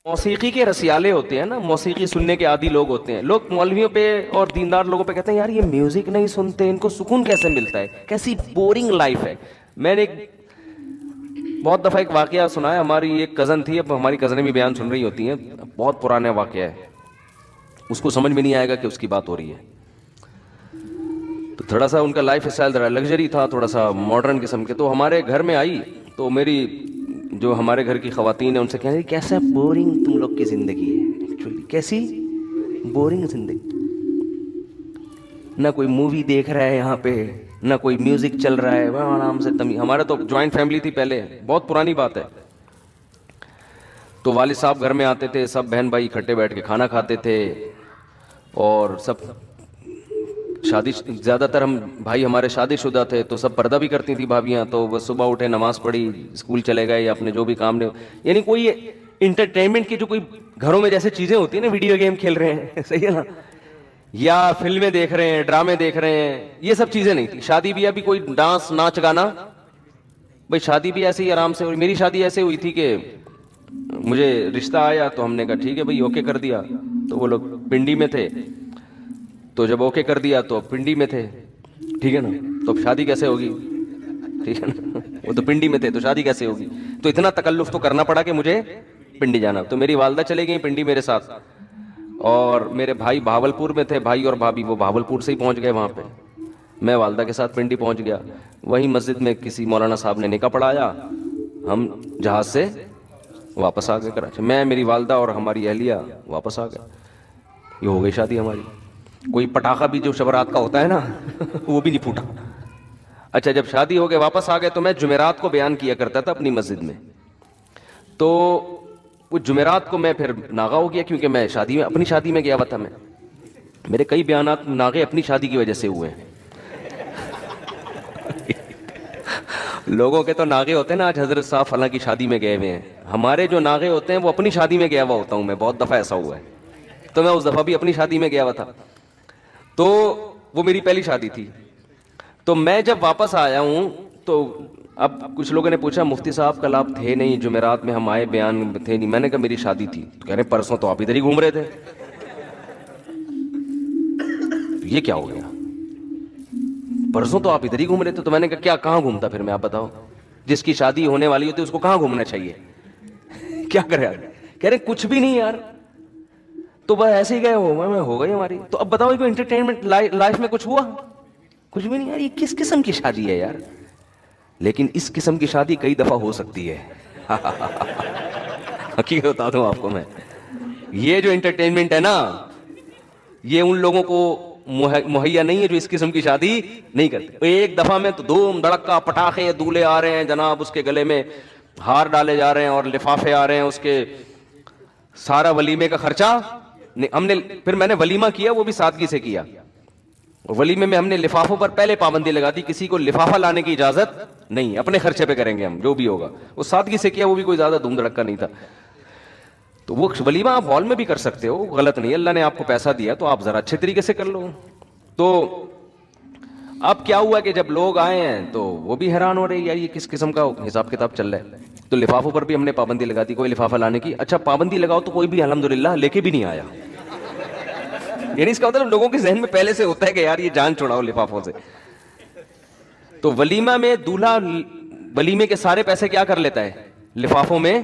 موسیقی کے رسیالے ہوتے ہیں نا, موسیقی سننے کے عادی لوگ ہوتے ہیں, لوگ مولویوں پہ اور دیندار لوگوں پہ کہتے ہیں یار یہ میوزک نہیں سنتے, ان کو سکون کیسے ملتا ہے, کیسی بورنگ لائف ہے. میں نے بہت دفعہ ایک واقعہ سنا ہے, ہماری ایک کزن تھی, اب ہماری کزنیں بھی بیان سن رہی ہوتی ہیں, بہت پرانا واقعہ ہے, اس کو سمجھ میں نہیں آئے گا کہ اس کی بات ہو رہی ہے. تو تھوڑا سا ان کا لائف اسٹائل ذرا لگژری تھا, تھوڑا سا ماڈرن قسم کے, تو ہمارے گھر میں آئی تو میری جو ہمارے گھر کی خواتین ہیں ان سے کہہ رہی کیسا بورنگ تم لوگ کی زندگی ہے, ایکچولی کیسی بورنگ زندگی, نہ کوئی مووی دیکھ رہا ہے یہاں پہ, نہ کوئی میوزک چل رہا ہے, وہ آرام سے ہمارا تو جوائنٹ فیملی تھی پہلے, بہت پرانی بات ہے. تو والد صاحب گھر میں آتے تھے, سب بہن بھائی اکٹھے بیٹھ کے کھانا کھاتے تھے, اور سب شادی, زیادہ تر ہم بھائی ہمارے شادی شدہ تھے, تو سب پردہ بھی کرتی تھی بھابیاں, تو وہ صبح اٹھے نماز پڑھی, اسکول چلے گئے یا اپنے جو بھی کام نے, یعنی کوئی انٹرٹینمنٹ کی جو کوئی گھروں میں جیسے چیزیں ہوتی ہیں نا, ویڈیو گیم کھیل رہے ہیں, صحیح ہے نا, یا فلمیں دیکھ رہے ہیں, ڈرامے دیکھ رہے ہیں, یہ سب چیزیں نہیں تھی. شادی بھی ابھی کوئی ڈانس ناچ گانا, بھائی شادی بھی ایسے ہی آرام سے, اور میری شادی ایسے ہوئی تھی کہ مجھے رشتہ آیا تو ہم نے کہا ٹھیک ہے بھائی اوکے کر دیا, تو وہ لوگ پنڈی میں تھے, تو جب اوکے کر دیا تو پنڈی میں تھے, ٹھیک ہے نا, تو اب شادی کیسے ہوگی, ٹھیک ہے نا, وہ تو پنڈی میں تھے تو شادی کیسے ہوگی, تو اتنا تکلف تو کرنا پڑا کہ مجھے پنڈی جانا. تو میری والدہ چلے گئی پنڈی میرے ساتھ, اور میرے بھائی بہاولپور میں تھے, بھائی اور بھابھی وہ بہاولپور سے ہی پہنچ گئے وہاں پہ, میں والدہ کے ساتھ پنڈی پہنچ گیا. وہیں مسجد میں کسی مولانا صاحب نے نکاح پڑھایا, ہم جہاز سے واپس آ گئے کراچی, میں میری والدہ اور ہماری اہلیہ واپس آ گئے, یہ ہو گئی شادی ہماری. کوئی پٹاخہ بھی جو شب رات کا ہوتا ہے نا وہ بھی نہیں پھوٹا. اچھا جب شادی ہو گئے واپس آ گئے, تو میں جمعرات کو بیان کیا کرتا تھا اپنی مسجد میں, تو وہ جمعرات کو میں پھر ناغا ہو گیا, کیونکہ میں شادی میں, اپنی شادی میں گیا ہوا تھا میں, میرے کئی بیانات ناغے اپنی شادی کی وجہ سے ہوئے ہیں. لوگوں کے تو ناغے ہوتے ہیں نا, آج حضرت صاحب فلاں کی شادی میں گئے ہوئے ہیں, ہمارے جو ناغے ہوتے ہیں وہ اپنی شادی میں گیا ہوا ہوتا ہوں میں, بہت دفعہ ایسا ہوا ہے. تو میں اس دفعہ بھی اپنی شادی میں گیا ہوا تھا, تو وہ میری پہلی شادی تھی. تو میں جب واپس آیا ہوں تو اب کچھ لوگوں نے پوچھا مفتی صاحب کل آپ تھے نہیں جمعرات میں, ہم آئے بیان تھے نہیں. میں نے کہا میری شادی تھی. تو کہہ رہے پرسوں تو آپ ادھر ہی گھوم رہے تھے. یہ کیا ہو گیا, پرسوں تو آپ ادھر ہی گھوم رہے تھے. تو میں نے کہا کیا کہاں گھومتا پھر میں, آپ بتاؤ, جس کی شادی ہونے والی ہوتی ہے اس کو کہاں گھومنا چاہیے, کیا کرے آگے. کہہ رہے کچھ بھی نہیں یار, تو بس ایسے ہی گئے ہو گئی ہماری. تو اب بتاؤ کوئی انٹرٹینمنٹ لائف میں کچھ ہوا, کچھ بھی نہیں یار. یہ کس قسم کی شادی ہے یار, لیکن اس قسم کی شادی کئی دفعہ ہو سکتی ہے. حقیقت بتا دوں آپ کو میں, یہ جو انٹرٹینمنٹ ہے نا یہ ان لوگوں کو مہیا نہیں ہے جو اس قسم کی شادی نہیں کرتے. ایک دفعہ میں تو دھوم دھڑکا, پٹاخے دولے آ رہے ہیں جناب, اس کے گلے میں ہار ڈالے جا رہے ہیں اور لفافے آ رہے ہیں, اس کے سارا ولیمے کا خرچہ ہم نے, پھر میں نے ولیمہ کیا وہ بھی سادگی سے کیا. ولیمے میں ہم نے لفافوں پر پہلے پابندی لگا دی, کسی کو لفافہ لانے کی اجازت نہیں, اپنے خرچے پہ کریں گے ہم جو بھی ہوگا. وہ سادگی سے کیا, وہ بھی کوئی زیادہ دھوم دھڑکا نہیں تھا. تو وہ ولیمہ آپ ہال میں بھی کر سکتے ہو, غلط نہیں, اللہ نے آپ کو پیسہ دیا تو آپ ذرا اچھے طریقے سے کر لو. تو اب کیا ہوا کہ جب لوگ آئے ہیں تو وہ بھی حیران ہو رہے ہیں یار یہ کس قسم کا حساب کتاب چل رہا ہے. تو لفافوں پر بھی ہم نے پابندی لگا دی, کوئی لفافہ لانے کی. اچھا پابندی لگاؤ تو کوئی بھی الحمدللہ لے کے بھی نہیں آیا. یعنی اس کا مطلب لوگوں کے ذہن میں پہلے سے ہوتا ہے کہ یار یہ جان چھڑاؤ لفافوں سے. تو ولیمہ میں دولہا ولیمے کے سارے پیسے کیا کر لیتا ہے, لفافوں میں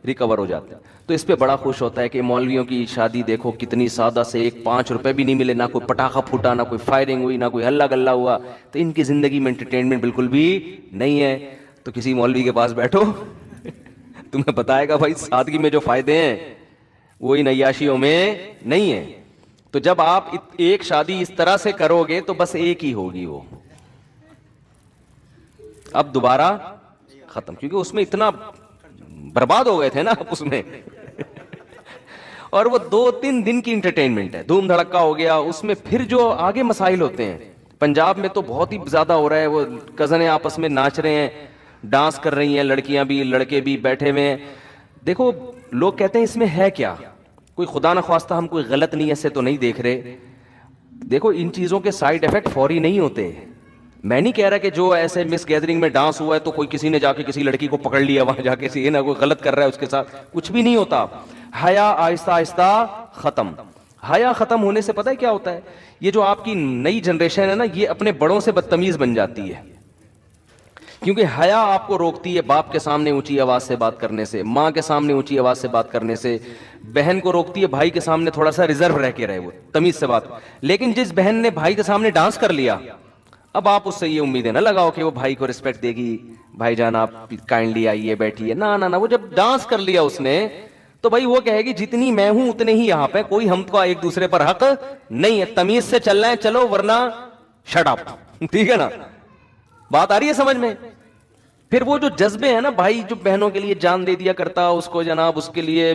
ریکور ہو جاتا ہے. تو اس پہ بڑا خوش ہوتا ہے کہ مولویوں کی شادی دیکھو کتنی سادہ سے, ایک 5 روپے بھی نہیں ملے, نہ کوئی پٹاخہ پھوٹا, نہ کوئی فائرنگ ہوئی, نہ کوئی ہلا گلا ہوا. تو ان کی زندگی میں انٹرٹینمنٹ بالکل بھی نہیں ہے. تو کسی مولوی کے پاس بیٹھو تمہیں بتائے گا بھائی سادگی میں جو فائدے ہیں وہ ان عیاشیوں میں نہیں ہے. تو جب آپ ایک شادی اس طرح سے کرو گے تو بس ایک ہی ہوگی, وہ اب دوبارہ ختم, کیونکہ اس میں اتنا برباد ہو گئے تھے نا اس میں. اور وہ 2-3 دن کی انٹرٹینمنٹ ہے, دھوم دھڑکا ہو گیا. اس میں پھر جو آگے مسائل ہوتے ہیں, پنجاب میں تو بہت ہی زیادہ ہو رہا ہے, وہ کزنیں آپس میں ناچ رہے ہیں, ڈانس کر رہی ہیں, لڑکیاں بھی لڑکے بھی بیٹھے ہوئے ہیں. دیکھو لوگ کہتے ہیں اس میں ہے کیا, کوئی خدا نخواستہ ہم کوئی غلط نیت سے تو نہیں دیکھ رہے. دیکھو ان چیزوں کے سائیڈ ایفیکٹ فوری نہیں ہوتے. میں نہیں کہہ رہا کہ جو ایسے مس گیدرنگ میں ڈانس ہوا ہے تو کوئی کسی نے جا کے کسی لڑکی کو پکڑ لیا وہاں جا کے, نا کوئی غلط کر رہا ہے اس کے ساتھ, کچھ بھی نہیں ہوتا. حیا آہستہ آہستہ ختم. حیا ختم ہونے سے پتہ ہے کیا ہوتا ہے؟ یہ جو آپ کی نئی جنریشن ہے نا، یہ اپنے بڑوں سے بدتمیز بن جاتی ہے. کیونکہ حیا آپ کو روکتی ہے باپ کے سامنے اونچی آواز سے بات کرنے سے، ماں کے سامنے اونچی آواز سے بات کرنے سے، بہن کو روکتی ہے بھائی کے سامنے تھوڑا سا ریزرو رہ کے رہے، وہ تمیز سے بات. لیکن جس بہن نے بھائی کے سامنے ڈانس کر لیا، اب آپ اس سے یہ امیدیں نہ لگاؤ کہ وہ بھائی کو رسپیکٹ دے گی، بھائی جان آپ کائنڈلی آئیے بیٹھیے. نہ وہ جب ڈانس کر لیا اس نے تو بھائی وہ کہے گی جتنی میں ہوں اتنے ہی یہاں پہ، کوئی ہم کو ایک دوسرے پر حق نہیں ہے، تمیز سے چلنا ہے چلو ورنہ شٹ اپ. ٹھیک ہے نا؟ بات آ رہی ہے سمجھ میں؟ پھر وہ جو جذبے ہیں نا، بھائی جو بہنوں کے لیے جان دے دیا کرتا، اس کو جناب اس کے لیے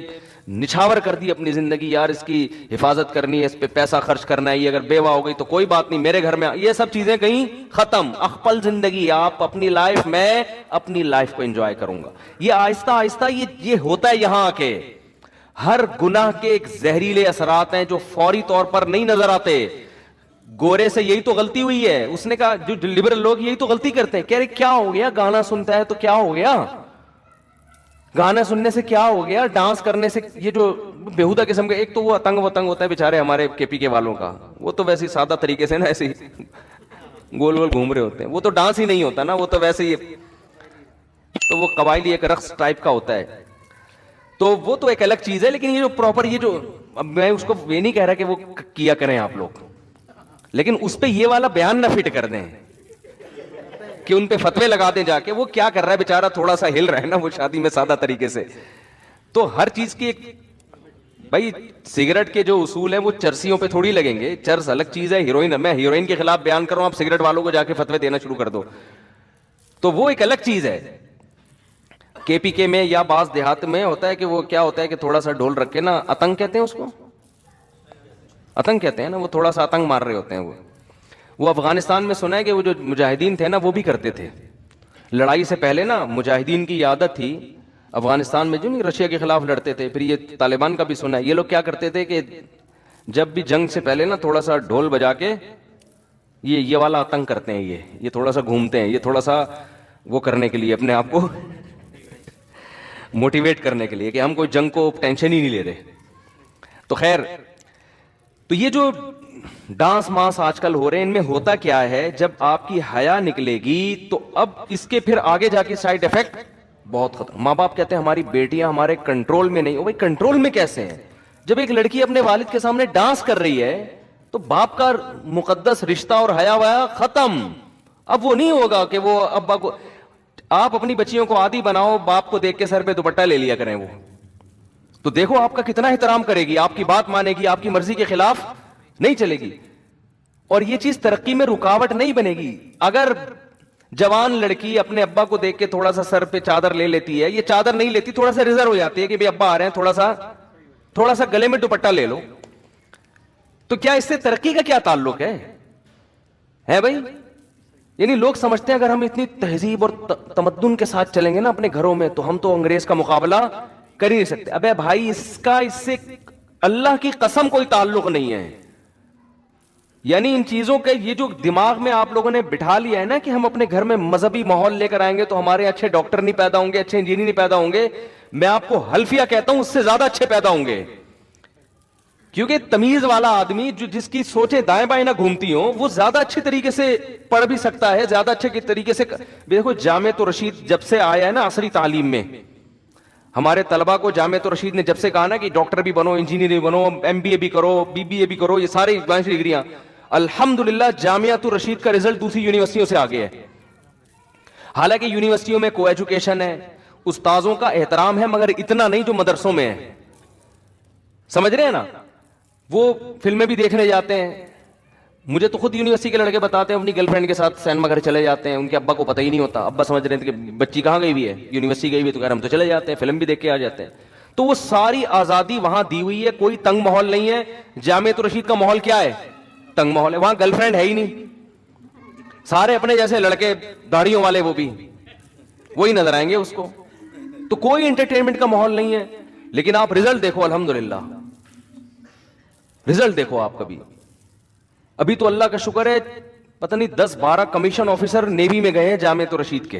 نچھاور کر دی اپنی زندگی، یار اس کی حفاظت کرنی ہے، اس پہ پیسہ خرچ کرنا ہے، یہ اگر بیوہ ہو گئی تو کوئی بات نہیں میرے گھر میں، یہ سب چیزیں کہیں ختم. اخپل زندگی، آپ اپنی لائف، میں اپنی لائف کو انجوائے کروں گا. یہ آہستہ آہستہ یہ ہوتا ہے یہاں آ کے. ہر گناہ کے ایک زہریلے اثرات ہیں جو فوری طور پر نہیں نظر آتے. گورے سے یہی تو غلطی ہوئی ہے. اس نے کہا جو لبرل لوگ یہی تو غلطی کرتے ہیں، کہہ رہے کیا ہو گیا، گانا سنتا ہے تو کیا ہو گیا، گانا سننے سے کیا ہو گیا، ڈانس کرنے سے. یہ جو بےہودہ قسم کے، ایک تو وہ اتنگ ہوتا ہے بیچارے ہمارے کے پی کے والوں کا، وہ تو ویسے سادہ طریقے سے نا ایسے ہی گول گول گھوم رہے ہوتے ہیں، وہ تو ڈانس ہی نہیں ہوتا نا، وہ تو ویسے ہی تو وہ قبائلی ایک رقص ٹائپ کا ہوتا ہے، تو وہ تو ایک الگ چیز ہے. لیکن یہ جو پراپر، یہ جو، اب میں اس کو یہ نہیں کہہ رہا کہ وہ کیا کریں آپ لوگ، لیکن اس پہ یہ والا بیان نہ فٹ کر دیں کہ ان پہ فتوے لگا دیں جا کے. وہ کیا کر رہا ہے بیچارہ، تھوڑا سا ہل رہا ہے نا وہ شادی میں سادہ طریقے سے. تو ہر چیز کی ایک، بھائی سگریٹ کے جو اصول ہیں وہ چرسیوں پہ تھوڑی لگیں گے، چرس الگ چیز ہے، ہیروئن. میں ہیروئن کے خلاف بیان کر رہا ہوں، آپ سگریٹ والوں کو جا کے فتوے دینا شروع کر دو، تو وہ ایک الگ چیز ہے. کے پی کے میں یا بعض دیہات میں ہوتا ہے کہ وہ کیا ہوتا ہے کہ تھوڑا سا ڈھول رکھ کے نا، اتنگ کہتے ہیں اس کو، اتنگ کہتے ہیں نا، وہ تھوڑا سا اتنگ مار رہے ہوتے ہیں. وہ افغانستان میں سنا ہے کہ وہ جو مجاہدین تھے نا وہ بھی کرتے تھے. لڑائی سے پہلے نا مجاہدین کی عادت تھی افغانستان میں، جو نہیں رشیا کے خلاف لڑتے تھے، پھر یہ طالبان کا بھی سنا ہے، یہ لوگ کیا کرتے تھے کہ جب بھی جنگ سے پہلے نا تھوڑا سا ڈھول بجا کے یہ والا اتنگ کرتے ہیں، یہ تھوڑا سا گھومتے ہیں، یہ تھوڑا سا وہ کرنے کے لیے اپنے آپ کو موٹیویٹ کرنے کے لیے کہ ہم کوئی جنگ کو ٹینشن ہی نہیں لے رہے. تو خیر، تو یہ جو ڈانس مانس آج کل ہو رہے ہیں، ان میں ہوتا کیا ہے، جب آپ کی حیا نکلے گی تو اب اس کے پھر آگے جا کے سائیڈ افیکٹ بہت خطرہ. ماں باپ کہتے ہیں ہماری بیٹیاں ہمارے کنٹرول میں نہیں. بھائی کنٹرول میں کیسے ہیں؟ جب ایک لڑکی اپنے والد کے سامنے ڈانس کر رہی ہے تو باپ کا مقدس رشتہ اور حیا ویا ختم. اب وہ نہیں ہوگا کہ وہ ابا کو، آپ اپنی بچیوں کو عادی بناؤ باپ کو دیکھ کے سر پہ دوپٹہ لے لیا کریں، وہ تو دیکھو آپ کا کتنا احترام کرے گی، آپ کی بات مانے گی، آپ کی مرضی کے خلاف نہیں چلے گی. اور یہ چیز ترقی میں رکاوٹ نہیں بنے گی. اگر جوان لڑکی اپنے ابا کو دیکھ کے تھوڑا سا سر پہ چادر لے لیتی ہے، یہ چادر نہیں لیتی، تھوڑا سا ریزرو ہو جاتی ہے کہ ابا آ رہے ہیں، تھوڑا سا گلے میں دوپٹہ لے لو، تو کیا اس سے ترقی کا کیا تعلق ہے بھائی؟ یعنی لوگ سمجھتے ہیں اگر ہم اتنی تہذیب اور تمدن کے ساتھ چلیں گے نا اپنے گھروں میں تو ہم تو انگریز کا مقابلہ کر ہی نہیں سکتے. ابے بھائی، اس سے اللہ کی قسم کوئی تعلق نہیں ہے. یعنی ان چیزوں کے یہ جو دماغ میں آپ لوگوں نے بٹھا لیا ہے نا کہ ہم اپنے گھر میں مذہبی ماحول لے کر آئیں گے تو ہمارے اچھے ڈاکٹر نہیں پیدا ہوں گے، اچھے انجینئر نہیں پیدا ہوں گے. میں آپ کو حلفیہ کہتا ہوں اس سے زیادہ اچھے پیدا ہوں گے. کیونکہ تمیز والا آدمی جس کی سوچیں دائیں بائیں نہ گھومتی ہوں، وہ زیادہ اچھے طریقے سے پڑھ بھی سکتا ہے، زیادہ اچھے طریقے سے. دیکھو جامعۃ الرشید جب سے آیا ہے نا عصری تعلیم میں، ہمارے طلبہ کو جامعۃ الرشید نے جب سے کہا نا کہ ڈاکٹر بھی بنو، انجینئر بھی بنو، ایم بی اے بھی کرو، بی بی اے بھی کرو، یہ ساری ایڈوانس ڈگریاں، الحمدللہ جامعۃ الرشید کا رزلٹ دوسری یونیورسٹیوں سے آگے ہے. حالانکہ یونیورسٹیوں میں کو ایجوکیشن ہے، استاذوں کا احترام ہے، مگر اتنا نہیں جو مدرسوں میں ہے. سمجھ رہے ہیں نا؟ وہ فلمیں بھی دیکھنے جاتے ہیں. مجھے تو خود یونیورسٹی کے لڑکے بتاتے ہیں اپنی گرل فرینڈ کے ساتھ سینما گھر چلے جاتے ہیں، ان کے ابا کو پتہ ہی نہیں ہوتا، ابا سمجھ رہے ہیں کہ بچی کہاں گئی ہوئی ہے، یونیورسٹی گئی ہوئی، تو ہم تو چلے جاتے ہیں، فلم بھی دیکھ کے آ جاتے ہیں. تو وہ ساری آزادی وہاں دی ہوئی ہے، کوئی تنگ ماحول نہیں ہے. جامعۃ الرشید کا ماحول کیا ہے؟ تنگ ماحول ہے. وہاں گرل فرینڈ ہے ہی نہیں، سارے اپنے جیسے لڑکے داڑھیوں والے، وہ بھی وہی نظر آئیں گے اس کو. تو کوئی انٹرٹینمنٹ کا ماحول نہیں ہے. لیکن آپ رزلٹ دیکھو، الحمدللہ رزلٹ دیکھو آپ کبھی. ابھی تو اللہ کا شکر ہے پتہ نہیں 10-12 کمیشن آفیسر نیوی میں گئے ہیں جامعۃ الرشید کے.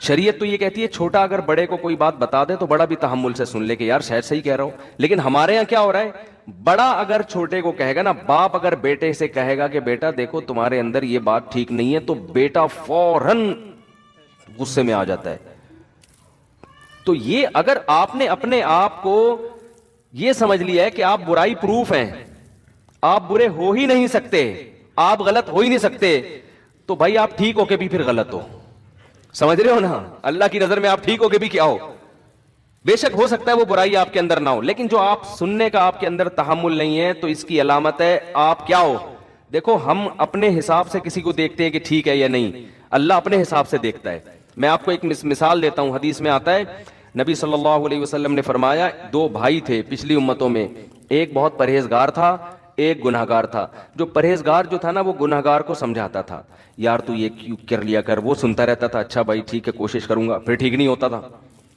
شریعت تو یہ کہتی ہے چھوٹا اگر بڑے کو کوئی بات بتا دے تو بڑا بھی تحمل سے سن لے کہ یار شاید صحیح کہہ رہا ہوں. لیکن ہمارے یہاں کیا ہو رہا ہے, بڑا اگر چھوٹے کو کہے گا نا, باپ اگر بیٹے سے کہے گا کہ بیٹا دیکھو تمہارے اندر یہ بات ٹھیک نہیں ہے, تو بیٹا فوراً غصے میں آ جاتا ہے. تو یہ اگر آپ نے اپنے آپ کو یہ سمجھ لیا ہے کہ آپ برائی پروف ہیں, آپ برے ہو ہی نہیں سکتے, آپ غلط ہو ہی نہیں سکتے, تو بھائی آپ ٹھیک ہو کے بھی پھر غلط ہو. سمجھ رہے ہو نا, اللہ کی نظر میں آپ ٹھیک ہو کے بھی کیا ہو, بے شک ہو سکتا ہے وہ برائی آپ کے اندر نہ ہو, لیکن جو آپ سننے کا آپ کے اندر تحمل نہیں ہے تو اس کی علامت ہے آپ کیا ہو. دیکھو ہم اپنے حساب سے کسی کو دیکھتے ہیں کہ ٹھیک ہے یا نہیں, اللہ اپنے حساب سے دیکھتا ہے. میں آپ کو ایک مثال دیتا ہوں, حدیث میں آتا ہے نبی صلی اللہ علیہ وسلم نے فرمایا, دو بھائی تھے پچھلی امتوں میں, ایک بہت پرہیزگار تھا, ایک گناہگار تھا. جو پرہیزگار جو تھا نا وہ گناہگار کو سمجھاتا تھا, یار تو یہ کیوں کر لیا کر, وہ سنتا رہتا تھا, اچھا بھائی ٹھیک ہے کوشش کروں گا, پھر ٹھیک نہیں ہوتا تھا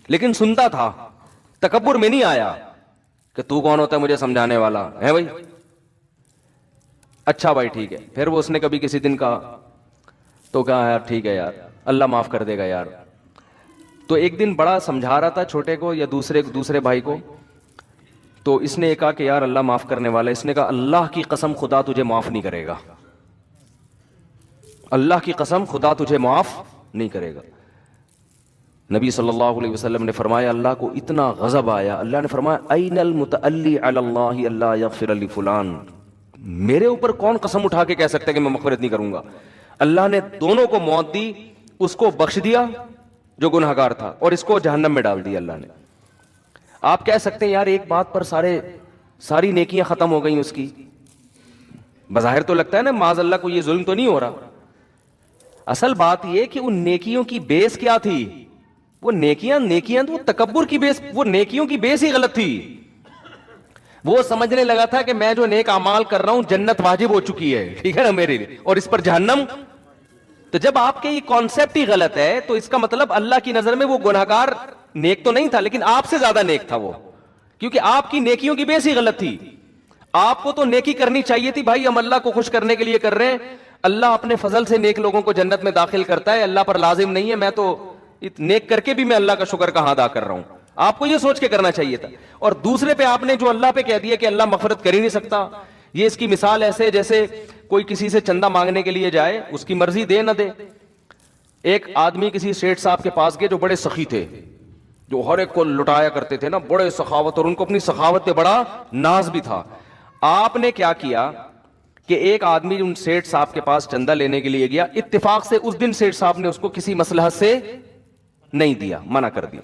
لیکن سنتا تھا, تکبر میں نہیں آیا کہ تو کون ہوتا ہے مجھے سمجھانے والا ہے بھائی, اچھا بھائی ٹھیک ہے. پھر وہ اس نے کبھی کسی دن کہا تو کہا یار ٹھیک ہے یار اللہ معاف کر دے گا یار. تو ایک دن بڑا سمجھا رہا تھا چھوٹے کو یا دوسرے بھائی کو, تو اس نے کہا کہ یار اللہ معاف کرنے والا ہے. اس نے کہا اللہ کی قسم خدا تجھے معاف نہیں کرے گا, اللہ کی قسم خدا تجھے معاف نہیں کرے گا. نبی صلی اللہ علیہ وسلم نے فرمایا, اللہ کو اتنا غضب آیا, اللہ نے فرمایا این المتعلی علی اللہ اللہ یغفر لفلان, میرے اوپر کون قسم اٹھا کے کہہ سکتا ہے کہ میں مغفرت نہیں کروں گا. اللہ نے دونوں کو موت دی, اس کو بخش دیا جو گنہگار تھا, اور اس کو جہنم میں ڈال دیا اللہ نے. آپ کہہ سکتے ہیں یار ایک بات پر ساری نیکیاں ختم ہو گئیں اس کی, بظاہر تو لگتا ہے نا معاذ اللہ کو یہ ظلم تو نہیں ہو رہا. اصل بات یہ کہ ان نیکیوں کی بیس کیا تھی, وہ نیکیاں تو تکبر کی بیس, وہ نیکیوں کی بیس ہی غلط تھی. وہ سمجھنے لگا تھا کہ میں جو نیک اعمال کر رہا ہوں جنت واجب ہو چکی ہے, ٹھیک ہے نا میرے لیے, اور اس پر جہنم. تو جب آپ کے یہ کانسیپٹ ہی غلط ہے تو اس کا مطلب اللہ کی نظر میں وہ گناہگار نیک تو نہیں تھا, لیکن آپ سے زیادہ نیک تھا وہ, کیونکہ آپ کی نیکیوں کی بیس ہی غلط تھی. آپ کو تو نیکی کرنی چاہیے تھی, بھائی ہم اللہ کو خوش کرنے کے لیے کر رہے ہیں, اللہ اپنے فضل سے نیک لوگوں کو جنت میں داخل کرتا ہے, اللہ پر لازم نہیں ہے, میں تو نیک کر کے بھی میں اللہ کا شکر کہاں ادا کر رہا ہوں. آپ کو یہ سوچ کے کرنا چاہیے تھا. اور دوسرے پہ آپ نے جو اللہ پہ کہہ دیا کہ اللہ مغفرت کر ہی نہیں سکتا. یہ اس کی مثال ایسے جیسے کوئی کسی سے چندہ مانگنے کے لیے جائے, اس کی مرضی دے نہ دے. ایک آدمی کسی سیٹھ صاحب کے پاس گئے جو بڑے سخی تھے, جو ہر ایک کو لٹایا کرتے تھے نا, بڑے سخاوت, اور ان کو اپنی سخاوت پہ بڑا ناز بھی تھا. آپ نے کیا کیا کہ ایک آدمی ان سیٹھ صاحب کے پاس چندہ لینے کے لیے گیا, اتفاق سے اس دن سیٹھ صاحب نے اس کو کسی مصلحت سے نہیں دیا, منع کر دیا.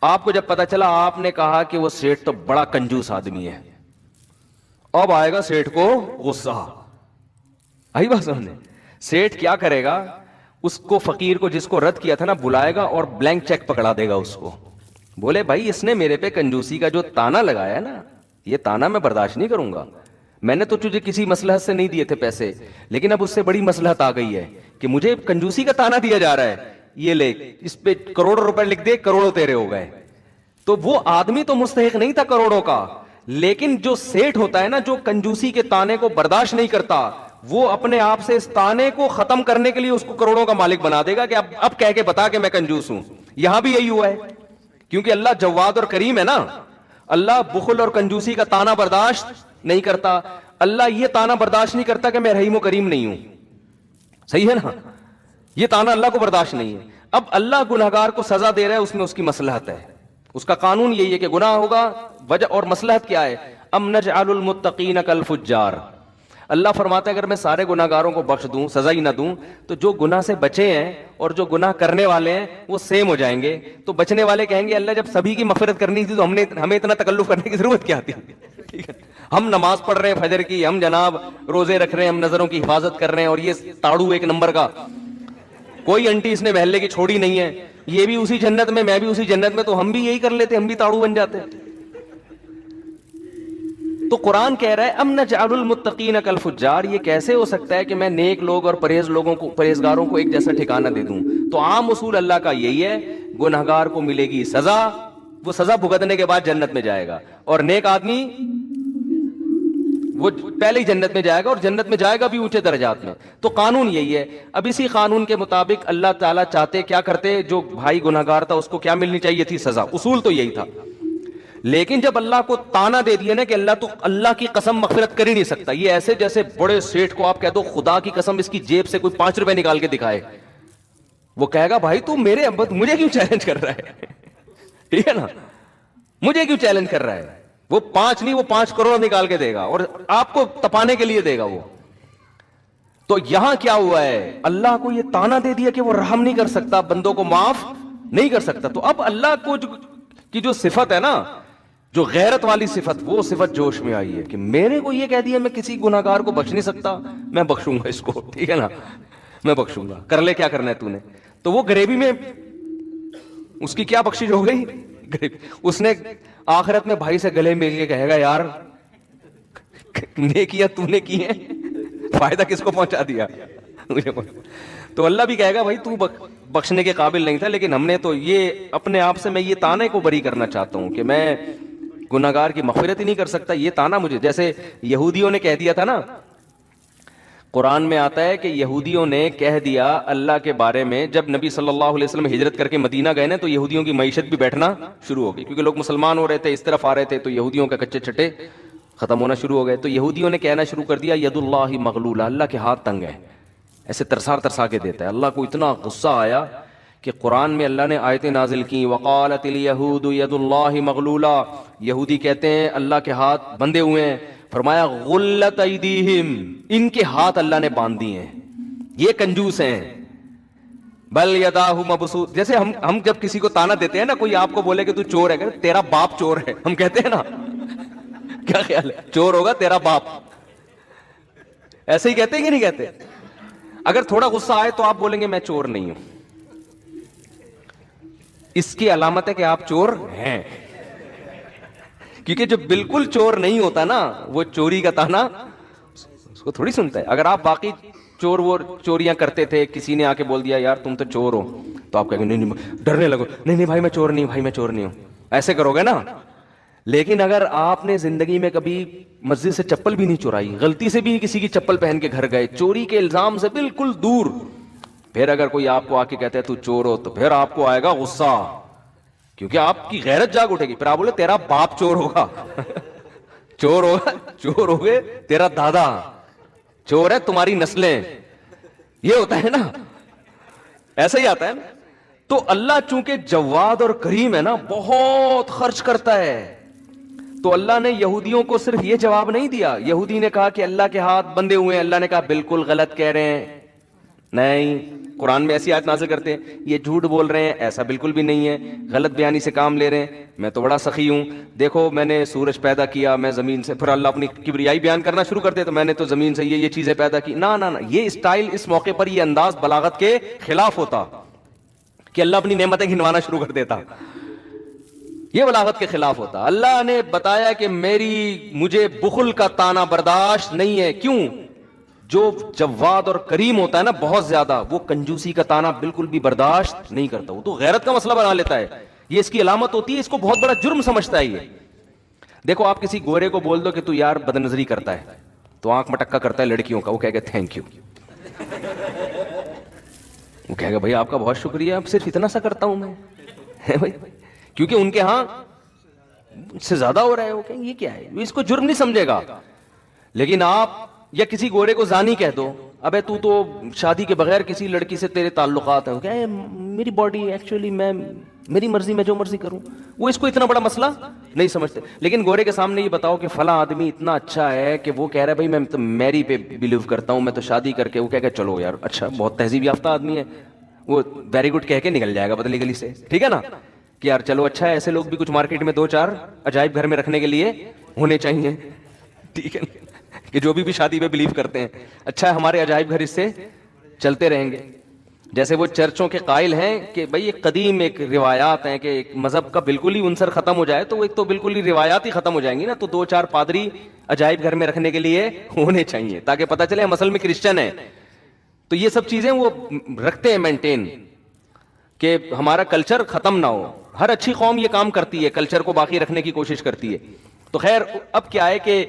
آپ کو جب پتا چلا آپ نے کہا کہ وہ سیٹھ تو بڑا کنجوس آدمی ہے. اب آئے گا سیٹھ کو غصہ, آئی بات سمجھنے. سیٹھ کیا کرے گا, اس کو فقیر کو جس کو رد کیا تھا نا بلائے گا اور بلینک چیک پکڑا دے گا اس کو, بولے بھائی اس نے میرے پہ کنجوسی کا جو تانا لگایا نا, یہ تانا میں برداشت نہیں کروں گا. میں نے تو تجھے کسی مصلحت سے نہیں دیے تھے پیسے, لیکن اب اس سے بڑی مصلحت آ گئی ہے کہ مجھے کنجوسی کا تانا دیا جا رہا ہے, یہ لے اس پہ کروڑوں روپے لکھ دے, کروڑوں تیرے ہو گئے. تو وہ آدمی تو مستحق نہیں تھا کروڑوں کا, لیکن جو سیٹھ ہوتا ہے نا, جو کنجوسی کے تانے کو برداشت نہیں کرتا, وہ اپنے آپ سے اس تانے کو ختم کرنے کے لیے اس کو کروڑوں کا مالک بنا دے گا کہ اب کہہ کے بتا کہ میں کنجوس ہوں. یہاں بھی یہی ہوا ہے, کیونکہ اللہ جواد اور کریم ہے نا. اللہ بخل اور کنجوسی کا تانا برداشت نہیں کرتا. اللہ یہ تانا برداشت نہیں کرتا کہ میں رحیم و کریم نہیں ہوں. صحیح ہے نا, یہ تانا اللہ کو برداشت نہیں ہے. اب اللہ گنہگار کو سزا دے رہا ہے, اس میں اس کی مصلحت ہے, اس کا قانون یہی ہے کہ گناہ ہوگا, وجہ اور مصلحت کیا ہے, ام نجعل المتقین کالفجار. اللہ فرماتا ہے اگر میں سارے گناہگاروں کو بخش دوں, سزا ہی نہ دوں, تو جو گناہ سے بچے ہیں اور جو گناہ کرنے والے ہیں وہ سیم ہو جائیں گے. تو بچنے والے کہیں گے اللہ جب سبھی کی مغفرت کرنی تھی تو ہمیں اتنا تکلف کرنے کی ضرورت کیا تھی. ٹھیک ہے, ہم نماز پڑھ رہے ہیں فجر کی, ہم جناب روزے رکھ رہے ہیں, ہم نظروں کی حفاظت کر رہے ہیں, اور یہ تاڑو ایک نمبر کا, کوئی انٹی اس نے محلے کی چھوڑی نہیں ہے, یہ بھی اسی جنت میں, میں بھی اسی جنت میں, تو ہم بھی یہی کر لیتے, ہم بھی تاڑو بن جاتے. تو قرآن کہہ رہا ہے ام نجعل المتقین کالفجار, یہ کیسے ہو سکتا ہے کہ میں نیک لوگ اور پرہیزگاروں کو ایک جیسا ٹھکانہ دے دوں. تو عام اصول اللہ کا یہی ہے, گنہگار کو ملے گی سزا, وہ سزا بھگتنے کے بعد جنت میں جائے گا, اور نیک آدمی وہ پہلے ہی جنت میں جائے گا، اور جنت میں جائے گا بھی اونچے درجات میں. تو قانون یہی ہے. اب اسی قانون کے مطابق اللہ تعالیٰ چاہتے کیا کرتے، جو بھائی گناہگار تھا اس کو کیا ملنی چاہیے تھی؟ سزا. اصول تو یہی تھا. لیکن جب اللہ کو تانا دے دیا نا کہ اللہ تو اللہ کی قسم مغفرت کر ہی نہیں سکتا، یہ ایسے جیسے بڑے سیٹھ کو آپ کہہ دو خدا کی قسم اس کی جیب سے کوئی 5 روپے نکال کے دکھائے، وہ کہے گا بھائی تو میرے مجھے کیوں چیلنج کر رہا ہے؟ ٹھیک ہے نا، مجھے کیوں چیلنج کر رہا ہے؟ وہ 5 نہیں، وہ 5 کروڑ نکال کے دے گا، اور آپ کو تپانے کے لیے دے گا وہ. تو یہاں کیا ہوا ہے، اللہ کو یہ تانا دے دیا کہ وہ رحم نہیں کر سکتا، بندوں کو معاف نہیں کر سکتا. تو اب اللہ کو کی جو صفت ہے نا، جو غیرت والی صفت، وہ صفت جوش میں آئی ہے کہ میرے کو یہ کہہ دیا میں کسی گناہگار کو بخش نہیں سکتا، میں بخشوں گا اس کو. ٹھیک ہے نا، میں بخشوں گا، کر لے کیا کرنا ہے تو نے. تو وہ غریبی میں اس کی کیا بخشش ہو گئی؟ اس نے آخرت میں بھائی سے گلے مل کے کہے گا یار نیکیاں تو نے کی ہیں، فائدہ کس کو پہنچا دیا؟ تو اللہ بھی کہے گا بھائی تو بخشنے کے قابل نہیں تھا، لیکن ہم نے تو یہ اپنے آپ سے، میں یہ تانے کو بری کرنا چاہتا ہوں کہ میں گناہگار کی مغفرت ہی نہیں کر سکتا. یہ تانا مجھے، جیسے یہودیوں نے کہہ دیا تھا نا، قرآن میں آتا ہے کہ یہودیوں نے کہہ دیا اللہ کے بارے میں، جب نبی صلی اللہ علیہ وسلم ہجرت کر کے مدینہ گئے نا تو یہودیوں کی معیشت بھی بیٹھنا شروع ہو گئی، کیونکہ لوگ مسلمان ہو رہے تھے، اس طرف آ رہے تھے، تو یہودیوں کے کچے چھٹے ختم ہونا شروع ہو گئے. تو یہودیوں نے کہنا شروع کر دیا ید اللہ مغلولہ، اللہ کے ہاتھ تنگ ہے، ایسے ترسا کے دیتا ہے. اللہ کو اتنا غصہ آیا کہ قرآن میں اللہ نے آیتیں نازل کی، وقالت الیہود ید اللہ مغلولہ، یہودی کہتے ہیں اللہ کے ہاتھ بندھے ہوئے ہیں. فرمایا غلت ایدیہم، ان کے ہاتھ اللہ نے باندھ دیے ہیں، یہ کنجوس ہیں. بل یداہ مبسوط، جیسے ہم جب کسی کو تانا دیتے ہیں نا، کوئی آپ کو بولے کہ تو چور ہے، کہ تیرا باپ چور ہے، ہم کہتے ہیں نا، کیا خیال ہے؟ چور ہوگا تیرا باپ، ایسے ہی کہتے ہیں کہ نہیں کہتے؟ اگر تھوڑا غصہ آئے تو آپ بولیں گے میں چور نہیں ہوں، اس کی علامت ہے کہ آپ چور ہیں. کیونکہ جو بالکل چور نہیں ہوتا نا، وہ چوری کا تانا اس کو تھوڑی سنتا ہے. اگر آپ واقعی چور وہ چوریاں کرتے تھے، کسی نے آ کے بول دیا یار تم تو چور ہو، تو آپ کہیں گے نہیں، ڈرنے لگو، نہیں بھائی میں چور نہیں ہوں، بھائی میں چور نہیں ہوں، ایسے کرو گے نا. لیکن اگر آپ نے زندگی میں کبھی مسجد سے چپل بھی نہیں چورائی، غلطی سے بھی کسی کی چپل پہن کے گھر گئے، چوری کے الزام سے بالکل دور، پھر اگر کوئی آپ کو آ کے کہتا ہے تو چور ہو، تو پھر آپ کو آئے گا غصہ، کیونکہ آپ کی غیرت جاگ اٹھے گی. پھر آپ بولے تیرا باپ چور ہوگا، چور ہوگا، چور ہو گئے، تیرا دادا چور ہے، تمہاری نسلیں، یہ ہوتا ہے نا، ایسا ہی آتا ہے نا. تو اللہ چونکہ جواد اور کریم ہے نا، بہت خرچ کرتا ہے. تو اللہ نے یہودیوں کو صرف یہ جواب نہیں دیا. یہودی نے کہا کہ اللہ کے ہاتھ بندھے ہوئے ہیں، اللہ نے کہا بالکل غلط کہہ رہے ہیں، نہیں، قرآن میں ایسی آیت نازل کرتے ہیں یہ جھوٹ بول رہے ہیں، ایسا بالکل بھی نہیں ہے، غلط بیانی سے کام لے رہے ہیں، میں تو بڑا سخی ہوں، دیکھو میں نے سورج پیدا کیا، میں زمین سے، پھر اللہ اپنی کبریائی بیان کرنا شروع کرتے تو میں نے تو زمین سے یہ چیزیں پیدا کی. نہ یہ اسٹائل اس موقع پر، یہ انداز بلاغت کے خلاف ہوتا کہ اللہ اپنی نعمتیں گنوانا شروع کر دیتا، یہ بلاغت کے خلاف ہوتا. اللہ نے بتایا کہ مجھے بخل کا تانا برداشت نہیں ہے. کیوں؟ جو جواد اور کریم ہوتا ہے نا بہت زیادہ، وہ کنجوسی کا تانا بالکل بھی برداشت نہیں کرتا، وہ تو غیرت کا مسئلہ بنا لیتا ہے، یہ اس کی علامت ہوتی ہے، اس کو بہت بڑا جرم سمجھتا ہے. یہ دیکھو آپ کسی گورے کو بول دو کہ تو یار بد نظری کرتا ہے، تو آنکھ مٹکا کرتا ہے لڑکیوں کا، وہ کہے گا تھینک یو، وہ کہے گا بھائی آپ کا بہت شکریہ، اب صرف اتنا سا کرتا ہوں میں بھائی، کیونکہ ان کے ہاں سے زیادہ ہو رہا ہے، وہ کہیں یہ کیا ہے، اس کو جرم نہیں سمجھے گا. لیکن آپ یا کسی گورے کو زانی کہہ دو، ابے تو شادی کے بغیر کسی لڑکی سے تیرے تعلقات ہیں، کہ میری باڈی ایکچولی میں میری مرضی، میں جو مرضی کروں، وہ اس کو اتنا بڑا مسئلہ نہیں سمجھتے. لیکن گورے کے سامنے یہ بتاؤ کہ فلاں آدمی اتنا اچھا ہے کہ وہ کہہ رہا ہے بھائی میں تو میری پہ بلیو کرتا ہوں، میں تو شادی کر کے، وہ کہہ کہ چلو یار اچھا بہت تہذیب یافتہ آدمی ہے، وہ ویری گڈ کہہ کے نکل جائے گا بدلی گلی سے، ٹھیک ہے نا، کہ یار چلو اچھا ہے، ایسے لوگ بھی کچھ مارکیٹ میں 2-4 عجائب گھر میں رکھنے کے لیے ہونے چاہیے، ٹھیک ہے، کہ جو بھی شادی پہ بلیو کرتے ہیں، اچھا ہے ہمارے عجائب گھر اس سے چلتے رہیں گے. جیسے وہ چرچوں کے قائل ہیں کہ بھئی ایک قدیم ایک روایات ہیں کہ ایک مذہب کا بالکل ہی عنصر ختم ہو جائے تو ایک تو بالکل ہی روایات ہی ختم ہو جائیں گی نا، تو 2-4 پادری عجائب گھر میں رکھنے کے لیے ہونے چاہیے تاکہ پتہ چلے ہم اصل میں کرسچن ہیں. تو یہ سب چیزیں وہ رکھتے ہیں مینٹین کہ ہمارا کلچر ختم نہ ہو. ہر اچھی قوم یہ کام کرتی ہے، کلچر کو باقی رکھنے کی کوشش کرتی ہے. تو خیر اب کیا ہے کہ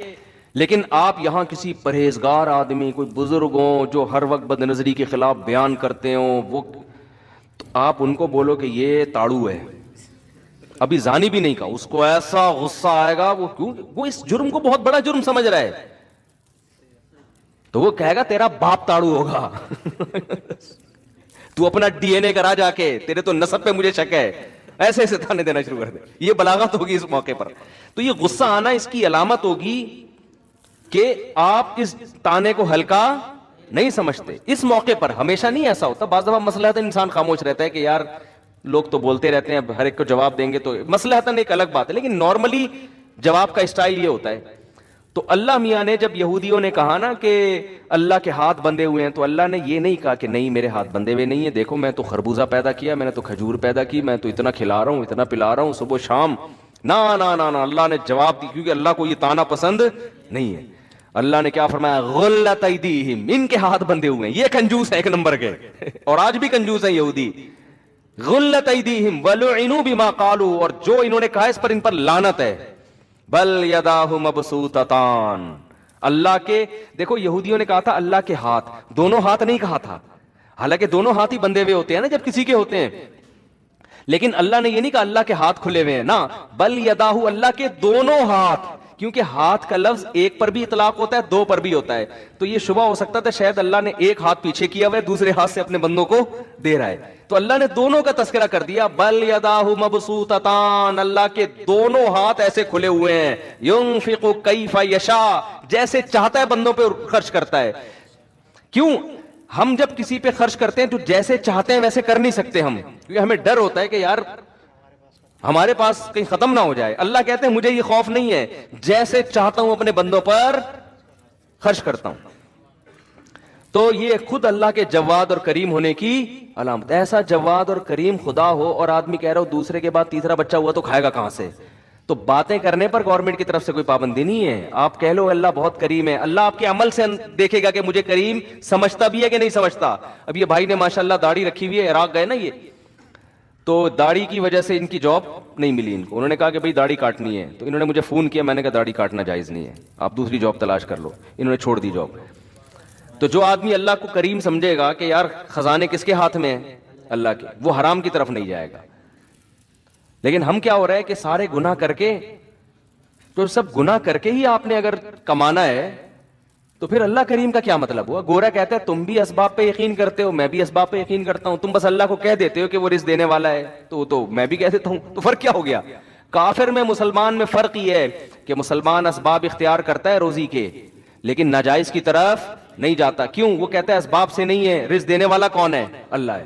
لیکن آپ یہاں کسی پرہیزگار آدمی، کوئی بزرگ ہوں جو ہر وقت بد نظری کے خلاف بیان کرتے ہوں، وہ تو آپ ان کو بولو کہ یہ تاڑو ہے، ابھی زانی بھی نہیں کہا، اس کو ایسا غصہ آئے گا، وہ کیوں، وہ اس جرم کو بہت بڑا جرم سمجھ رہا ہے، تو وہ کہے گا تیرا باپ تاڑو ہوگا تو اپنا ڈی این اے کرا جا کے، تیرے تو نسب پہ مجھے شک ہے، ایسے ایسے تانے دینا شروع کر دے. یہ بلاغت ہوگی اس موقع پر. تو یہ غصہ آنا اس کی علامت ہوگی کہ آپ اس تانے کو ہلکا نہیں سمجھتے. اس موقع پر ہمیشہ نہیں ایسا ہوتا، بعض دفعہ مصلحتاً انسان خاموش رہتا ہے کہ یار لوگ تو بولتے رہتے ہیں، ہر ایک کو جواب دیں گے تو مصلحتاً ایک الگ بات ہے، لیکن نارملی جواب کا اسٹائل یہ ہوتا ہے. تو اللہ میاں نے جب یہودیوں نے کہا نا کہ اللہ کے ہاتھ بندھے ہوئے ہیں، تو اللہ نے یہ نہیں کہا کہ نہیں میرے ہاتھ بندھے ہوئے نہیں ہیں، دیکھو میں تو خربوزہ پیدا کیا، میں نے تو کھجور پیدا کی، میں تو اتنا کھلا رہا ہوں، اتنا پلا رہا ہوں صبح شام. نا نا نا نا، اللہ نے جواب دی، کیونکہ اللہ کو یہ تانا پسند نہیں ہے. اللہ نے کیا فرمایا؟ غلت ایدیہم، ان کے ہاتھ بندھے ہوئے ہیں. یہ کنجوس ہے ایک نمبر کے، اور آج بھی کنجوس ہیں یہودی. غلت ایدیہم ولعنوا بما قالوا، اور جو انہوں نے کہا اس پر ان پر لعنت ہے. بل یداہ مبسوطتان، اللہ کے، دیکھو یہودیوں نے کہا تھا اللہ کے ہاتھ، دونوں ہاتھ نہیں کہا تھا، حالانکہ دونوں ہاتھ ہی بندھے ہوئے ہوتے ہیں نا جب کسی کے ہوتے ہیں، لیکن اللہ نے یہ نہیں کہا اللہ کے ہاتھ کھلے ہوئے ہیں، نا، بل یداہ، اللہ کے دونوں ہاتھ، کیونکہ ہاتھ کا لفظ ایک پر بھی اطلاق ہوتا ہے، دو پر بھی ہوتا ہے. تو یہ شبہ ہو سکتا تھا شاید اللہ نے ایک ہاتھ پیچھے کیا ہوا ہے، دوسرے ہاتھ سے اپنے بندوں کو دے رہا ہے. تو اللہ نے دونوں کا تذکرہ کر دیا. بل یداہ مبسوطتان، اللہ کے دونوں ہاتھ ایسے کھلے ہوئے ہیں. ينفق کیف یشاء، جیسے چاہتا ہے بندوں پہ خرچ کرتا ہے. کیوں؟ ہم جب کسی پہ خرچ کرتے ہیں تو جیسے چاہتے ہیں ویسے کر نہیں سکتے ہم، کیونکہ ہمیں ڈر ہوتا ہے کہ یار ہمارے پاس کہیں ختم نہ ہو جائے. اللہ کہتے ہیں مجھے یہ خوف نہیں ہے، جیسے چاہتا ہوں اپنے بندوں پر خرچ کرتا ہوں. تو یہ خود اللہ کے جواد اور کریم ہونے کی علامت. ایسا جواد اور کریم خدا ہو اور آدمی کہہ رہا ہو دوسرے کے بعد تیسرا بچہ ہوا تو کھائے گا کہاں سے؟ تو باتیں کرنے پر گورنمنٹ کی طرف سے کوئی پابندی نہیں ہے. آپ کہہ لو اللہ بہت کریم ہے، اللہ آپ کے عمل سے دیکھے گا کہ مجھے کریم سمجھتا بھی ہے کہ نہیں سمجھتا. اب یہ بھائی نے ماشاءاللہ داڑھی رکھی ہوئی ہے، عراق گئے نا یہ، تو داڑھی کی وجہ سے ان کی جاب نہیں ملی ان کو. انہوں نے کہا کہ بھائی داڑھی کاٹنی ہے، تو انہوں نے مجھے فون کیا، میں نے کہا داڑھی کاٹنا جائز نہیں ہے، آپ دوسری جاب تلاش کر لو. انہوں نے چھوڑ دی جاب. تو جو آدمی اللہ کو کریم سمجھے گا کہ یار خزانے کس کے ہاتھ میں ہیں؟ اللہ کے، وہ حرام کی طرف نہیں جائے گا. لیکن ہم کیا ہو رہا ہے کہ سارے گناہ کر کے، تو سب گناہ کر کے ہی آپ نے اگر کمانا ہے تو پھر اللہ کریم کا کیا مطلب ہوا؟ گورا کہتا ہے تم بھی اسباب پہ یقین کرتے ہو، میں بھی اسباب پہ یقین کرتا ہوں، تم بس اللہ کو کہہ دیتے ہو کہ وہ رزق دینے والا ہے، تو میں بھی کہہ دیتا ہوں، تو فرق کیا ہو گیا؟ کافر میں مسلمان میں فرق یہ ہے کہ مسلمان اسباب اختیار کرتا ہے روزی کے، لیکن ناجائز کی طرف نہیں جاتا. کیوں؟ وہ کہتا ہے اسباب سے نہیں ہے، رزق دینے والا کون ہے؟ اللہ ہے.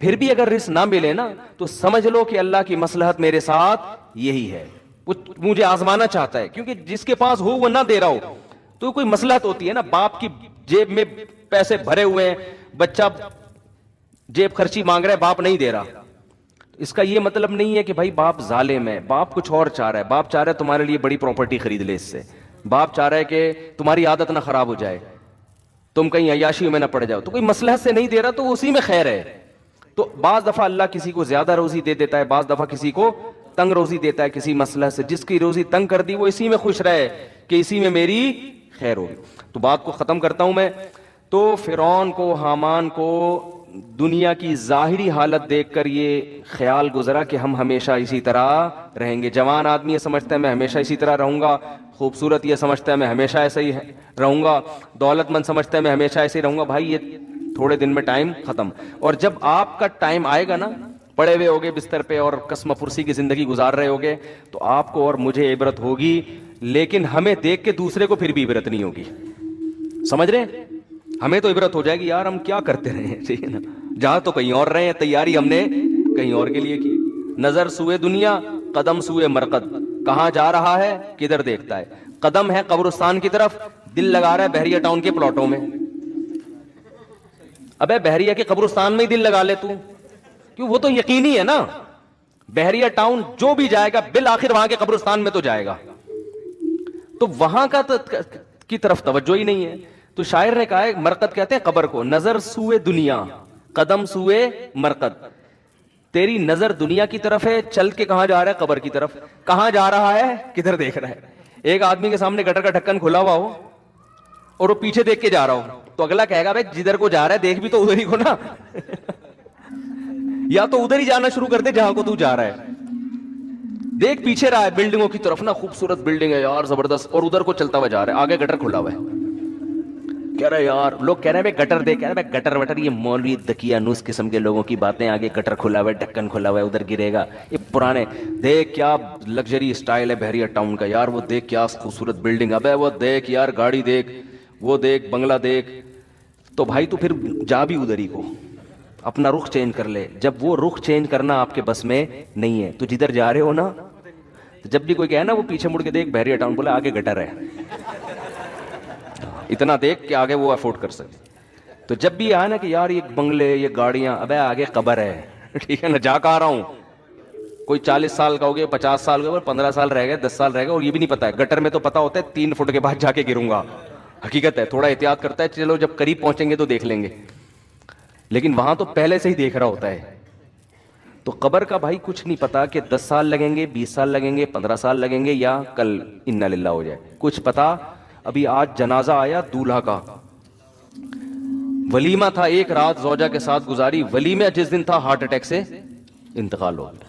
پھر بھی اگر رزق نہ ملے نا تو سمجھ لو کہ اللہ کی مصلحت میرے ساتھ یہی ہے، وہ مجھے آزمانا چاہتا ہے. کیونکہ جس کے پاس ہو وہ نہ دے رہا ہو تو کوئی مصلحت ہوتی ہے نا. باپ کی جیب میں پیسے بھرے ہوئے ہیں، بچہ جیب خرچی مانگ رہا ہے، باپ نہیں دے رہا. اس کا یہ مطلب نہیں ہے کہ بھائی باپ ظالم ہے، باپ کچھ اور چاہ رہا ہے. باپ چاہ رہا ہے تمہارے لیے بڑی پراپرٹی خرید لے اس سے، باپ چاہ رہا ہے کہ تمہاری عادت نہ خراب ہو جائے، تم کہیں عیاشیوں میں نہ پڑ جاؤ. تو کوئی مصلحت سے نہیں دے رہا تو اسی میں خیر ہے. تو بعض دفعہ اللہ کسی کو زیادہ روزی دے دیتا ہے، بعض دفعہ کسی کو تنگ روزی دیتا ہے کسی مصلحت سے. جس کی روزی تنگ کر دی وہ اسی میں خوش رہے کہ اسی میں میری خیر ہوگی. تو بات کو ختم کرتا ہوں میں. تو فرعون کو، حامان کو دنیا کی ظاہری حالت دیکھ کر یہ خیال گزرا کہ ہم ہمیشہ اسی طرح رہیں گے. جوان آدمی یہ سمجھتا ہے میں ہمیشہ اسی طرح رہوں گا، خوبصورت یہ سمجھتا ہے میں ہمیشہ ایسے ہی رہوں گا، دولت مند سمجھتا ہے میں ہمیشہ ایسے ہی رہوں گا. بھائی یہ تھوڑے دن میں ٹائم ختم. اور جب آپ کا ٹائم آئے گا نا، پڑے ہوئے ہوگے بستر پہ اور قسم پرسی کی زندگی گزار رہے ہوگے، تو آپ کو اور مجھے عبرت ہوگی، لیکن ہمیں دیکھ کے دوسرے کو پھر بھی عبرت نہیں ہوگی. سمجھ رہے؟ ہمیں تو عبرت ہو جائے گی یار ہم کیا کرتے رہے ہیں، ٹھیک ہے نا، جہاں تو کہیں اور رہے ہیں، تیاری ہم نے کہیں اور کے لیے کی. نظر سوئے دنیا، قدم سوئے مرقد، کہاں جا رہا ہے کدھر دیکھتا ہے. قدم ہے قبرستان کی طرف، دل لگا رہا ہے بحریہ ٹاؤن کے پلاٹوں میں. ابے بحریہ کے قبرستان میں ہی دل لگا لے تو، کیوں؟ وہ تو یقینی ہے نا، بحریہ ٹاؤن جو بھی جائے گا بالآخر وہاں کے قبرستان میں تو جائے گا. تو وہاں کا کی طرف توجہ ہی نہیں ہے. تو شاعر نے کہا ہے، مرقد کہتے ہیں قبر کو، نظر سوئے دنیا قدم سوئے مرقد. تیری نظر دنیا کی طرف ہے، چل کے کہاں جا رہا ہے؟ قبر کی طرف. کہاں جا رہا ہے کدھر دیکھ رہا ہے. ایک آدمی کے سامنے گٹر کا ڈھکن کھلا ہوا ہو اور وہ پیچھے دیکھ کے جا رہا ہو تو اگلا کہے گا بھائی جدھر کو جا رہا ہے دیکھ بھی تو ادھر ہی کو نا یا تو ادھر ہی جانا شروع کر دے جہاں کو تو جا رہا ہے. دیکھ پیچھے رہا ہے بلڈنگوں کی طرف نا, خوبصورت بلڈنگ ہے یار زبردست, اور ادھر کو چلتا ہوا جا رہا ہے, آگے گٹر کھلا ہوا ہے. کہہ رہے یار لوگ کہہ رہے ہیں گٹر دیکھ, کہہ رہے ہیں گٹر وٹر یہ مولوی دقیانوس قسم کے لوگوں کی باتیں, آگے گٹر کھلا ہوا ہے ڈھکن کھلا ہوا ہے ادھر گرے گا. یہ پرانے دیکھ کیا لگژری اسٹائل ہے بحریہ ٹاؤن کا یار, وہ دیکھ کیا خوبصورت بلڈنگ, ابے وہ دیکھ یار گاڑی دیکھ, وہ دیکھ بنگلہ دیکھ. تو بھائی تو پھر جا بھی ادھر ہی کو, اپنا رخ چینج کر لے. جب وہ رخ چینج کرنا آپ کے بس میں نہیں ہے تو جدھر جا رہے ہو نا, جب بھی کوئی کہے نا وہ پیچھے مڑ کے دیکھ بحریہ ٹاؤن, بولا آگے گٹر ہے, اتنا دیکھ کہ آگے وہ افورڈ کر سکے. تو جب بھی آئے نا کہ یار یہ بنگلے یہ گاڑیاں, ابے آگے قبر ہے, ٹھیک ہے نا, جا کہا رہا ہوں. کوئی 40 سال کا ہو گیا, 50 سال کا ہو گیا, 15 سال رہ گئے, 10 سال رہ گئے, اور یہ بھی نہیں پتا ہے. گٹر میں تو پتا ہوتا ہے 3 فٹ کے بعد جا کے گروں گا, حقیقت ہے, تھوڑا احتیاط کرتا ہے, چلو جب قریب پہنچیں گے تو دیکھ لیں گے, لیکن وہاں تو پہلے سے ہی دیکھ رہا ہوتا ہے. تو قبر کا بھائی کچھ نہیں پتا کہ 10 سال لگیں گے, 20 سال لگیں گے, 15 سال لگیں گے, یا کل انا للہ ہو جائے, کچھ پتا. ابھی آج جنازہ آیا دولہا کا, ولیمہ تھا, ایک رات زوجہ کے ساتھ گزاری, ولیمہ جس دن تھا ہارٹ اٹیک سے انتقال ہو گیا.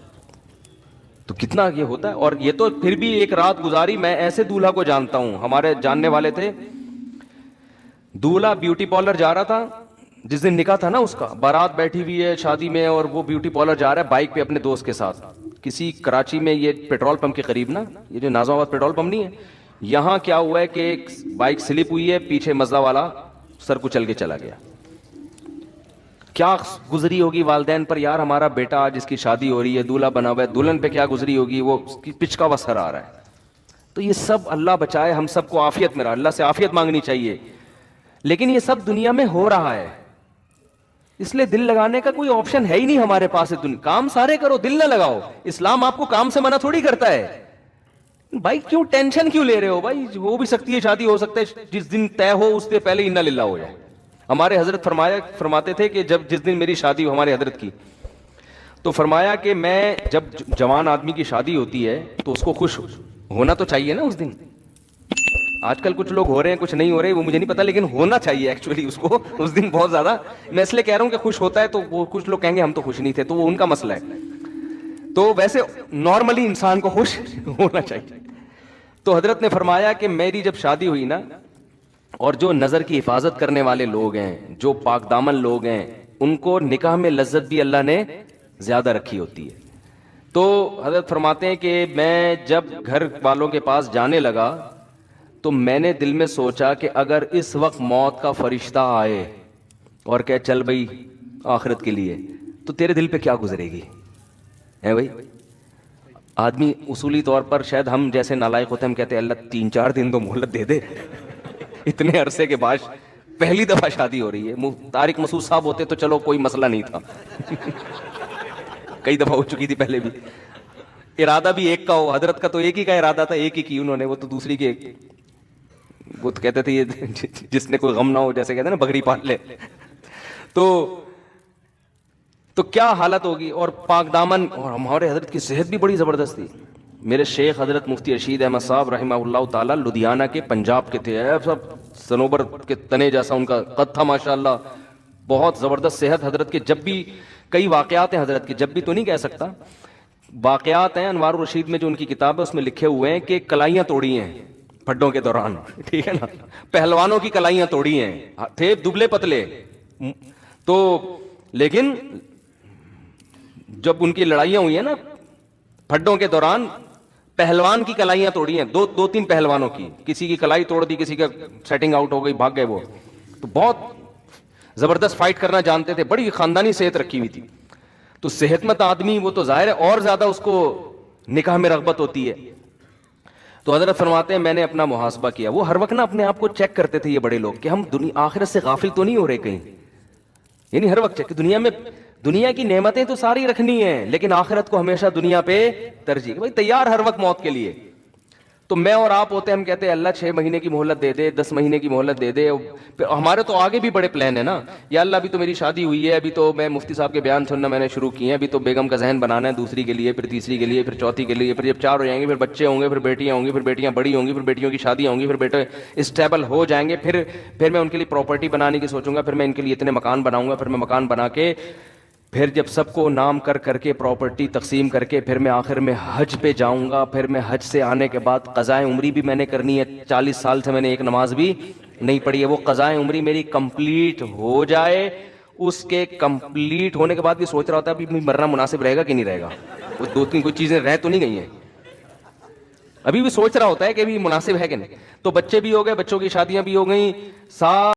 تو کتنا یہ ہوتا ہے. اور یہ تو پھر بھی ایک رات گزاری. میں ایسے دولہا کو جانتا ہوں, ہمارے جاننے والے تھے, دولہا بیوٹی پارلر جا رہا تھا, جس دن نکاح تھا نا اس کا, بارات بیٹھی ہوئی ہے شادی میں, اور وہ بیوٹی پارلر جا رہا ہے بائک پہ اپنے دوست کے ساتھ, کسی کراچی میں یہ پیٹرول پمپ کے قریب نا, یہ جو نازم آباد پیٹرول پمپ نہیں ہے, یہاں کیا ہوا ہے کہ ایک بائک سلپ ہوئی ہے, پیچھے مزہ والا سر کو چل کے چلا گیا. کیا گزری ہوگی والدین پر, یار ہمارا بیٹا آج اس کی شادی ہو رہی ہے, دولہا بنا ہوا ہے, دلہن پہ کیا گزری ہوگی, وہ اس کی پچ کا وسر آ رہا ہے. تو یہ سب اللہ بچائے ہم سب کو عافیت میں رہا, اللہ سے عافیت مانگنی چاہیے, لیکن یہ سب دنیا میں ہو رہا ہے, اس لیے دل لگانے کا کوئی آپشن ہے ہی نہیں ہمارے پاس. کام سارے کرو, دل نہ لگاؤ. اسلام آپ کو کام سے منع تھوڑی کرتا ہے. بھائی کیوں ٹینشن کیوں لے رہے ہو بھائی, ہو بھی سکتی ہے شادی, ہو سکتا ہے جس دن طے ہو اس سے پہلے انا للہ ہو جائے. ہمارے حضرت فرماتے تھے کہ جس دن میری شادی ہو, ہمارے حضرت کی, تو فرمایا کہ میں جب جوان آدمی کی شادی ہوتی ہے تو اس کو خوش ہونا تو چاہیے نا اس دن. آج کل کچھ لوگ ہو رہے ہیں کچھ نہیں ہو رہے وہ مجھے نہیں پتا, لیکن ہونا چاہیے ایکچولی اس کو اس دن بہت زیادہ. میں اس لیے کہہ رہا ہوں کہ خوش ہوتا ہے تو وہ کچھ لوگ کہیں گے ہم تو خوش نہیں تھے, تو وہ ان کا مسئلہ ہے. تو ویسے نارملی انسان کو خوش ہونا چاہیے. تو حضرت نے فرمایا کہ میری جب شادی ہوئی نا, اور جو نظر کی حفاظت کرنے والے لوگ ہیں, جو پاک دامن لوگ ہیں, ان کو نکاح میں لذت بھی اللہ نے زیادہ رکھی ہوتی ہے. تو حضرت فرماتے ہیں کہ میں جب گھر والوں کے پاس جانے لگا تو میں نے دل میں سوچا کہ اگر اس وقت موت کا فرشتہ آئے اور کہ چل بھائی آخرت کے لیے, تو تیرے دل پہ کیا گزرے گی ہے بھائی. آدمی اصولی طور پر شاید ہم جیسے نالائق ہوتے ہیں, ہم کہتے ہیں اللہ 3-4 دن تو مہلت دے دے. اتنے عرصے کے بعد پہلی دفعہ شادی ہو رہی ہے. طارق مسعود صاحب ہوتے تو چلو کوئی مسئلہ نہیں تھا, کئی دفعہ ہو چکی تھی پہلے بھی. ارادہ بھی ایک کا ہو, حضرت کا تو ایک ہی کا ارادہ تھا, ایک ہی کی انہوں نے, وہ تو دوسری کے, وہ تو کہتے تھے یہ جس نے کوئی غم نہ ہو, جیسے کہتے ہیں نا بکری پال لے. تو کیا حالت ہوگی. اور پاک دامن, اور ہمارے حضرت کی صحت بھی بڑی زبردست تھی. میرے شیخ حضرت مفتی رشید احمد صاحب رحمہ اللہ تعالی لدھیانہ کے پنجاب کے تھے, سب سنوبر کے تنے جیسا ان کا قد تھا ماشاءاللہ, بہت زبردست صحت حضرت کے. جب بھی کئی واقعات ہیں حضرت کے, جب بھی تو نہیں کہہ سکتا, واقعات ہیں انوار الرشید میں جو ان کی کتاب ہے اس میں لکھے ہوئے ہیں کہ کلائیاں توڑی ہیں پھڈوں کے دوران, ٹھیک ہے نا, پہلوانوں کی کلائیاں توڑی ہیں, تھے دبلے پتلے. تو لیکن جب ان کی لڑائیاں ہوئی ہیں نا پھڈوں کے دوران, پہلوان کی کلائیاں توڑی ہیں, 2-3 پہلوانوں کی, کسی کی کلائی توڑ دی, کسی کا سیٹنگ آؤٹ ہو گئی, بھاگ گئے وہ. تو بہت زبردست فائٹ کرنا جانتے تھے, بڑی خاندانی صحت رکھی ہوئی تھی. تو صحت مند آدمی وہ تو ظاہر ہے اور زیادہ اس کو نکاح میں رغبت ہوتی ہے. تو حضرت فرماتے ہیں میں نے اپنا محاسبہ کیا. وہ ہر وقت نا اپنے آپ کو چیک کرتے تھے یہ بڑے لوگ کہ ہم آخرت سے غافل تو نہیں ہو رہے کہیں, یعنی ہر وقت چیک. دنیا میں دنیا کی نعمتیں تو ساری رکھنی ہیں, لیکن آخرت کو ہمیشہ دنیا پہ ترجیح. بھائی تیار ہر وقت موت کے لیے. تو میں اور آپ ہوتے ہیں, ہم کہتے ہیں اللہ 6 مہینے کی مہلت دے دے, 10 مہینے کی مہلت دے دے. ہمارے تو آگے بھی بڑے پلان ہیں نا, یا اللہ ابھی تو میری شادی ہوئی ہے, ابھی تو میں مفتی صاحب کے بیان سننا میں نے شروع کیے ہیں, ابھی تو بیگم کا ذہن بنانا ہے دوسری کے لیے, پھر تیسری کے لیے, پھر چوتھی کے لیے, پھر جب 4 ہو جائیں گے پھر بچے ہوں گے, پھر بیٹیاں ہوں گی, پھر بیٹیاں بڑی ہوں گی, پھر بیٹیوں کی شادیاں ہوں گی, پھر بیٹے اسٹیبل ہو جائیں گے, پھر میں ان کے لیے پراپرٹی بنانے کی سوچوں گا, پھر میں ان کے لیے اتنے مکان بناؤں گا, پھر میں مکان بنا کے پھر جب سب کو نام کر کے پراپرٹی تقسیم کر کے پھر میں آخر میں حج پہ جاؤں گا. پھر میں حج سے آنے کے بعد قضائے عمری بھی میں نے کرنی ہے. 40 سال سے میں نے ایک نماز بھی نہیں پڑھی ہے. وہ قضائے عمری میری کمپلیٹ ہو جائے, اس کے کمپلیٹ ہونے کے بعد بھی سوچ رہا ہوتا ہے ابھی مرنا مناسب رہے گا کہ نہیں رہے گا. وہ 2-3 کوئی چیزیں رہ تو نہیں گئی ہیں, ابھی بھی سوچ رہا ہوتا ہے کہ ابھی مناسب ہے کہ نہیں. تو بچے بھی ہو گئے, بچوں کی شادیاں بھی ہو گئیں,